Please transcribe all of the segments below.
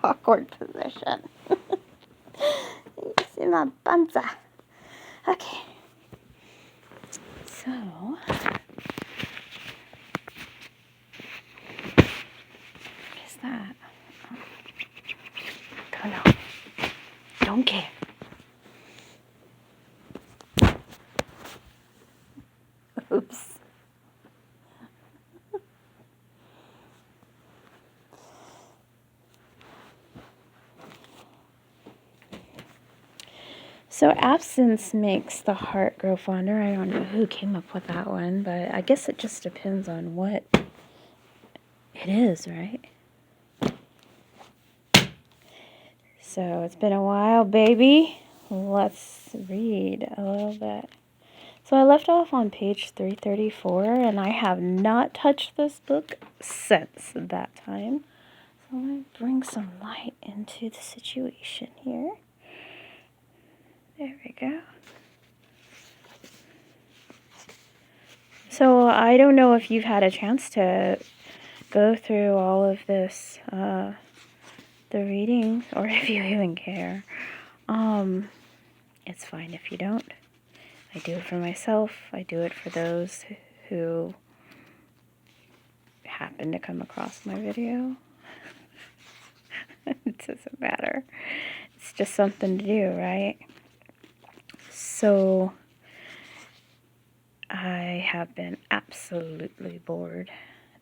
awkward position. You see my panza. Okay. So, what is that? Don't know. Don't care. Oops. So absence makes the heart grow fonder. I don't know who came up with that one, but I guess it just depends on what it is, right? So it's been a while, baby. Let's read a little bit. So I left off on page 334, and I have not touched this book since that time. So I'm going to bring some light into the situation here. There we go. So I don't know if you've had a chance to go through all of this, the reading, or if you even care. It's fine if you don't. I do it for myself. I do it for those who happen to come across my video. It doesn't matter. It's just something to do, right? So, I have been absolutely bored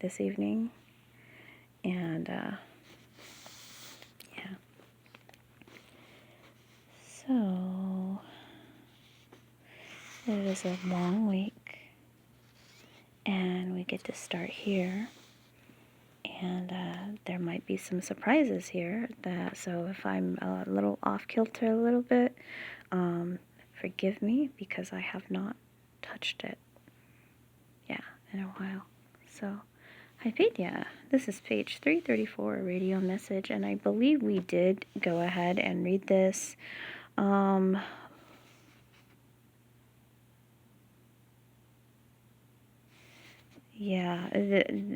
this evening. And, yeah. So, it is a long week. And we get to start here. And there might be some surprises here. So if I'm a little off kilter a little bit, forgive me because I have not touched it, in a while. So, Hypatia, this is page 334, radio message, and I believe we did go ahead and read this. Yeah,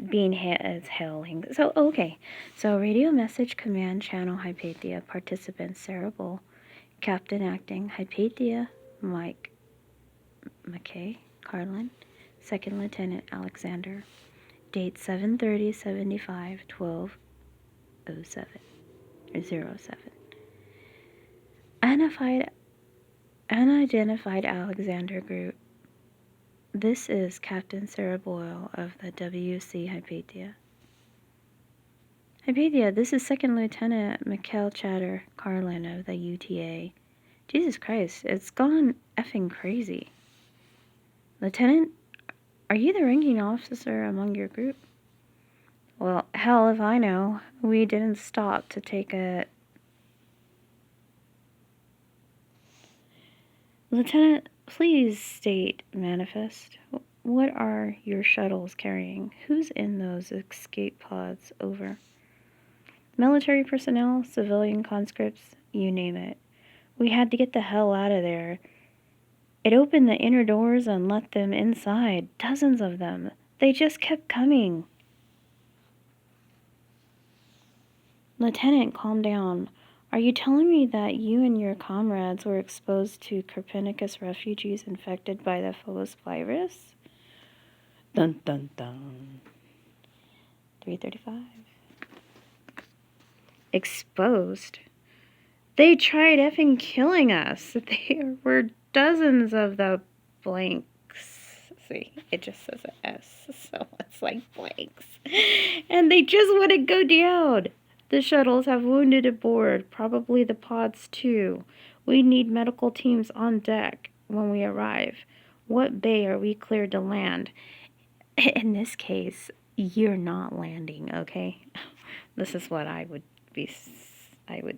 being is hailing. So, okay. So, radio message command channel Hypatia, participant Sarah Bull, captain acting Hypatia Mike McKay Carlin, second lieutenant Alexander, date 7/30/75/12/07 or 07. Unidentified Alexander Group. This is Captain Sarah Boyle of the WC Hypatia. Hypatia, this is Second Lieutenant Mikhail Chatter Carlin of the UTA. Jesus Christ, it's gone effing crazy. Lieutenant, are you the ranking officer among your group? Well, hell if I know. We didn't stop to take a... Lieutenant, please state manifest. What are your shuttles carrying? Who's in those escape pods? Over. Military personnel, civilian conscripts, you name it. We had to get the hell out of there. It opened the inner doors and let them inside. Dozens of them. They just kept coming. Lieutenant, calm down. Are you telling me that you and your comrades were exposed to Copernicus refugees infected by the Phobos virus? Dun dun dun. 335. Exposed? They tried effing killing us. There were dozens of the blanks. See, it just says an S, so it's like blanks. And they just wouldn't go down. The shuttles have wounded aboard, probably the pods too. We need medical teams on deck when we arrive. What bay are we cleared to land? In this case, you're not landing, okay? This is what I would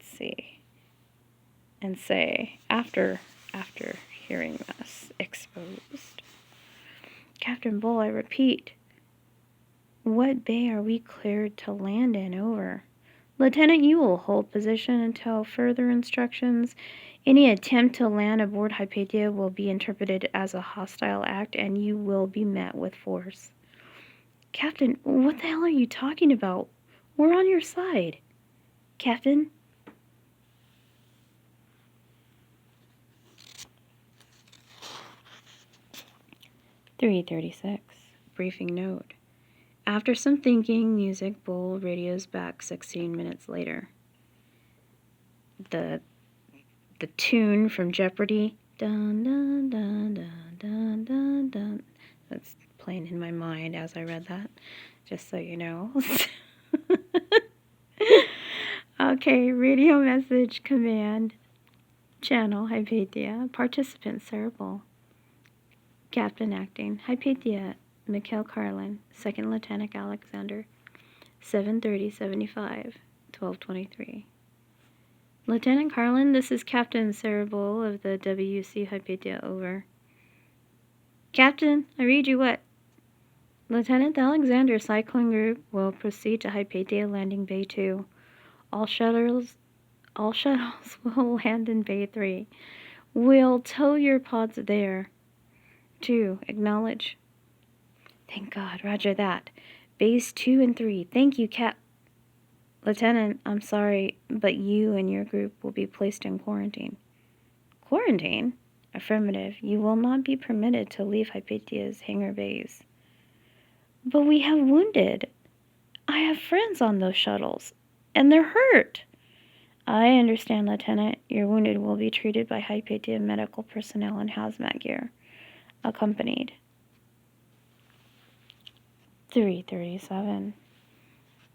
see and say after hearing this. Exposed. Captain Bull, I repeat, what bay are we cleared to land in? Over. Lieutenant, you will hold position until further instructions. Any attempt to land aboard Hypatia will be interpreted as a hostile act, and you will be met with force. Captain, what the hell are you talking about? We're on your side. Captain? "3:36. Briefing note. After some thinking, music, Bull radios back 16 minutes later. The tune from Jeopardy. Dun, dun, dun, dun, dun, dun, dun. That's playing in my mind as I read that, just so you know. Okay, radio message command. Channel, Hypatia. Participant, Cerebral. Captain acting, Hypatia, Mikhail Carlin. Second Lieutenant Alexander. 7:30:75, 12:23. Lieutenant Carlin, this is Captain Cerebral of the WC Hypatia, over. Captain, I read you what? Lieutenant Alexander Cyclone Group will proceed to Hypatia Landing Bay 2. All shuttles will land in Bay 3. We'll tow your pods there. 2. Acknowledge. Thank God, roger that. Bays 2 and 3. Thank you, Lieutenant, I'm sorry, but you and your group will be placed in quarantine. Quarantine? Affirmative. You will not be permitted to leave Hypatia's hangar bays. But we have wounded. I have friends on those shuttles, and they're hurt. I understand, Lieutenant. Your wounded will be treated by Hypatia medical personnel in hazmat gear. Accompanied. 3:37.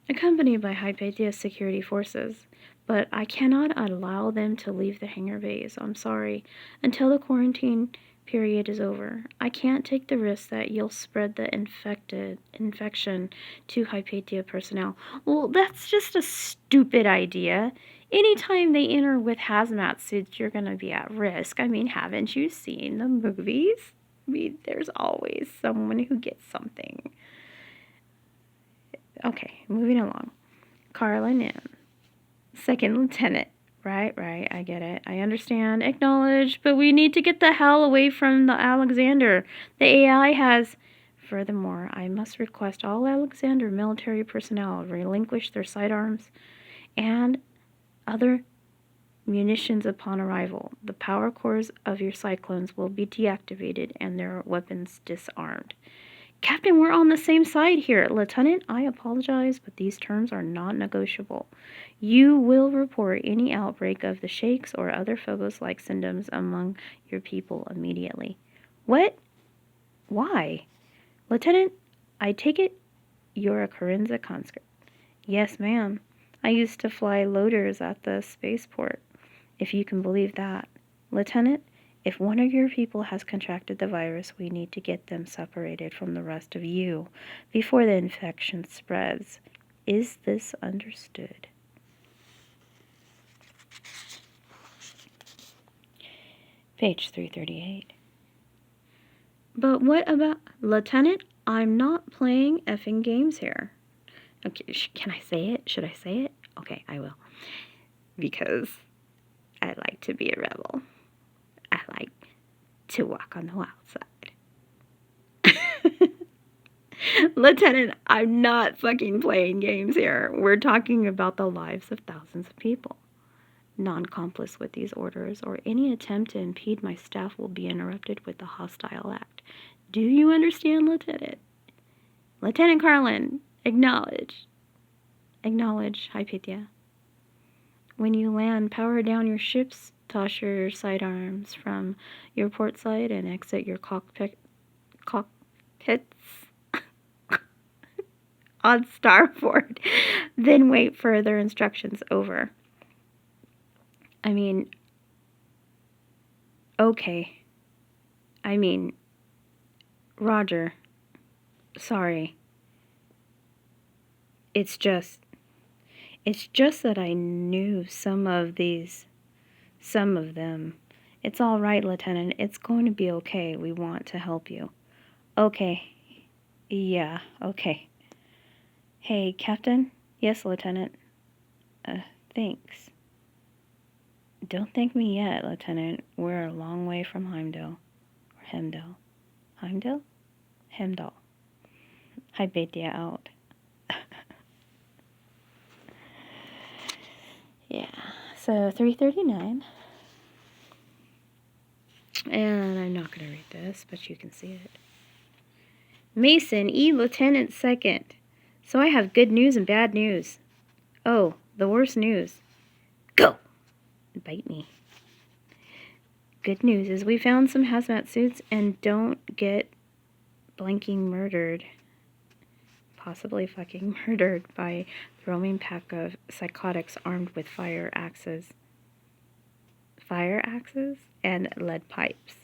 Accompanied by Hypatia security forces, but I cannot allow them to leave the hangar bays. I'm sorry. Until the quarantine period is over, I can't take the risk that you'll spread the infection to Hypatia personnel. Well, that's just a stupid idea. Anytime they enter with hazmat suits, you're going to be at risk. I mean, haven't you seen the movies? I mean, there's always someone who gets something. Okay, moving along. Carlin in. Second Lieutenant. Right, I get it. I understand. Acknowledge, but we need to get the hell away from the Alexander. The AI has... Furthermore, I must request all Alexander military personnel relinquish their sidearms and other munitions upon arrival. The power cores of your cyclones will be deactivated and their weapons disarmed. Captain, we're on the same side here. Lieutenant, I apologize, but these terms are not negotiable. You will report any outbreak of the shakes or other phobos-like symptoms among your people immediately. What? Why? Lieutenant, I take it you're a Corinza conscript. Yes, ma'am. I used to fly loaders at the spaceport, if you can believe that. Lieutenant, if one of your people has contracted the virus, we need to get them separated from the rest of you before the infection spreads. Is this understood? Page 338. But what about... Lieutenant, I'm not playing effing games here. Okay, can I say it? Should I say it? Okay, I will. Because I like to be a rebel. I like to walk on the wild side. Lieutenant, I'm not fucking playing games here. We're talking about the lives of thousands of people. Non-complice with these orders or any attempt to impede my staff will be interrupted with a hostile act. Do you understand, Lieutenant? Lieutenant Carlin, acknowledge. Acknowledge, Hypatia. When you land, power down your ships, toss your sidearms from your port side, and exit your cockpits on starboard. Then wait for further instructions. Over. I mean, okay. I mean, Roger. Sorry. It's just that I knew some of them. It's all right, Lieutenant. It's going to be okay. We want to help you. Okay. Yeah, okay. Hey, Captain? Yes, Lieutenant. Thanks. Don't thank me yet, Lieutenant. We're a long way from Heimdall. Or Hemdall. Heimdall? Hemdall. Hypatia out. Yeah, so 339. And I'm not going to read this, but you can see it. Mason, E. Lieutenant Second. So I have good news and bad news. Oh, the worst news. Go! Bite me. Good news is we found some hazmat suits and don't get blanking murdered. Possibly fucking murdered by the roaming pack of psychotics armed with fire axes. Fire axes and lead pipes.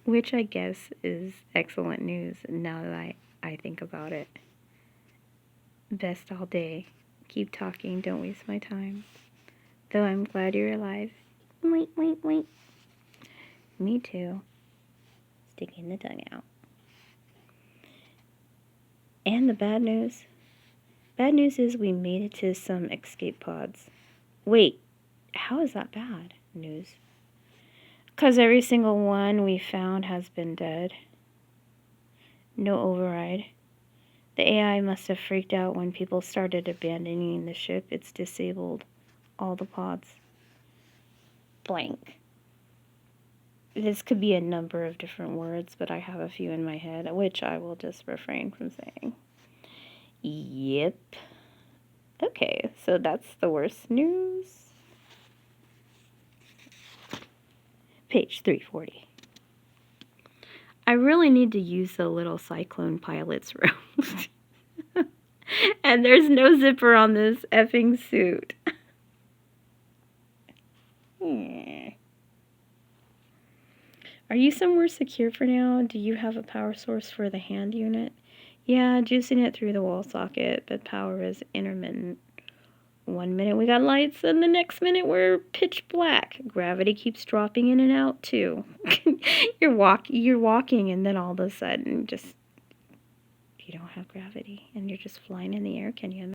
Which I guess is excellent news now that I think about it. Best all day. Keep talking, don't waste my time. Though I'm glad you're alive. Wait, wait, wait. Me too. Sticking the tongue out. And the bad news? Bad news is we made it to some escape pods. Wait, how is that bad news? Because every single one we found has been dead. No override. The AI must have freaked out when people started abandoning the ship. It's disabled all the pods. Blank. This could be a number of different words, but I have a few in my head, which I will just refrain from saying. Yep. Okay, so that's the worst news. Page 340. I really need to use the little cyclone pilot's room. And there's no zipper on this effing suit. Are you somewhere secure for now? Do you have a power source for the hand unit? Yeah, juicing it through the wall socket, but power is intermittent. 1 minute we got lights, and the next minute we're pitch black. Gravity keeps dropping in and out too. You're walking, and then all of a sudden, just you don't have gravity, and you're just flying in the air. Can you imagine?